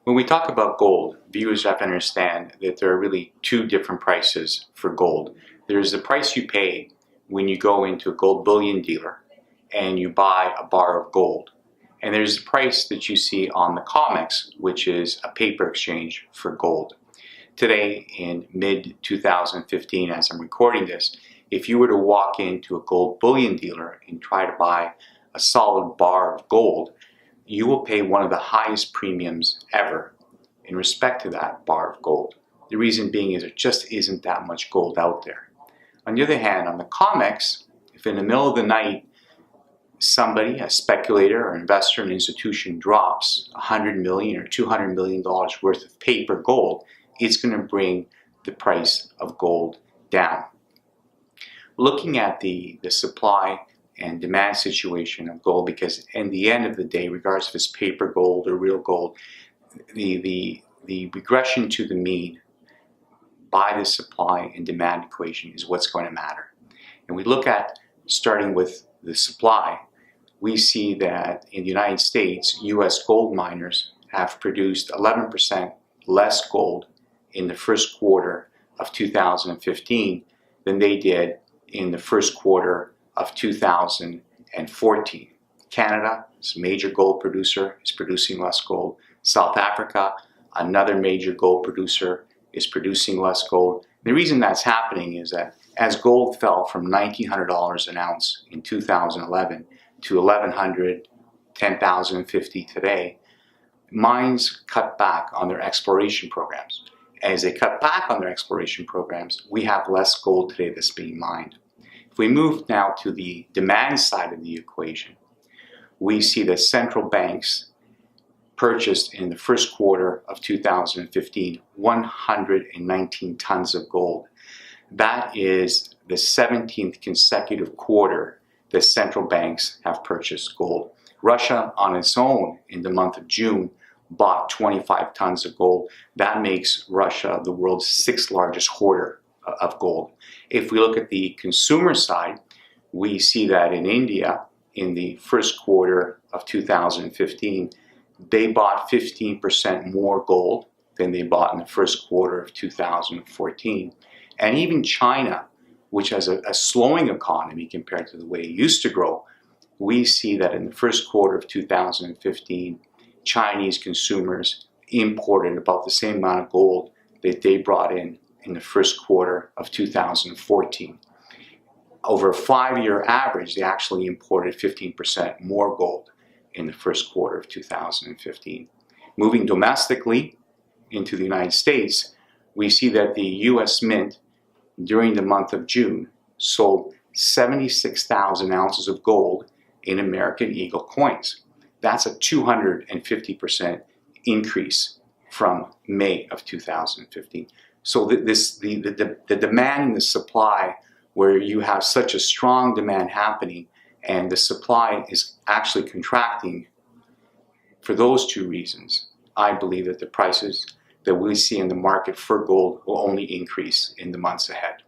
When we talk about gold, viewers have to understand that there are really two different prices for gold. There's the price you pay when you go into a gold bullion dealer and you buy a bar of gold. And there's the price that you see on the COMEX, which is a paper exchange for gold. Today, in mid-2015, as I'm recording this, if you were to walk into a gold bullion dealer and try to buy a solid bar of gold, you will pay one of the highest premiums ever in respect to that bar of gold. The reason being is there just isn't that much gold out there. On the other hand, on the COMEX, if in the middle of the night somebody, a speculator or investor, an institution drops $100 million or $200 million worth of paper gold, it's going to bring the price of gold down. Looking at the supply and demand situation of gold, because in the end of the day, regardless if it's paper gold or real gold, the regression to the mean by the supply and demand equation is what's going to matter. And we look at, starting with the supply, we see that in the United States, US gold miners have produced 11% less gold in the first quarter of 2015 than they did in the first quarter of 2014. Canada is a major gold producer, is producing less gold. South Africa, another major gold producer, is producing less gold. The reason that's happening is that as gold fell from $1,900 an ounce in 2011 to $1,100, $10,050 today, mines cut back on their exploration programs. As they cut back on their exploration programs, we have less gold today that's being mined. If we move now to the demand side of the equation, we see that central banks purchased in the first quarter of 2015 119 tons of gold. That is the 17th consecutive quarter that central banks have purchased gold. Russia on its own in the month of June bought 25 tons of gold. That makes Russia the world's 6th largest hoarder of gold. If we look at the consumer side, we see that in India, in the first quarter of 2015, they bought 15% more gold than they bought in the first quarter of 2014. And even China, which has a slowing economy compared to the way it used to grow, we see that in the first quarter of 2015, Chinese consumers imported about the same amount of gold that they brought in the first quarter of 2014. Over a 5-year average, they actually imported 15% more gold in the first quarter of 2015. Moving domestically into the United States, we see that the US Mint during the month of June sold 76,000 ounces of gold in American Eagle coins. That's a 250% increase from May of 2015. So the demand and the supply, where you have such a strong demand happening and the supply is actually contracting, for those two reasons, I believe that the prices that we see in the market for gold will only increase in the months ahead.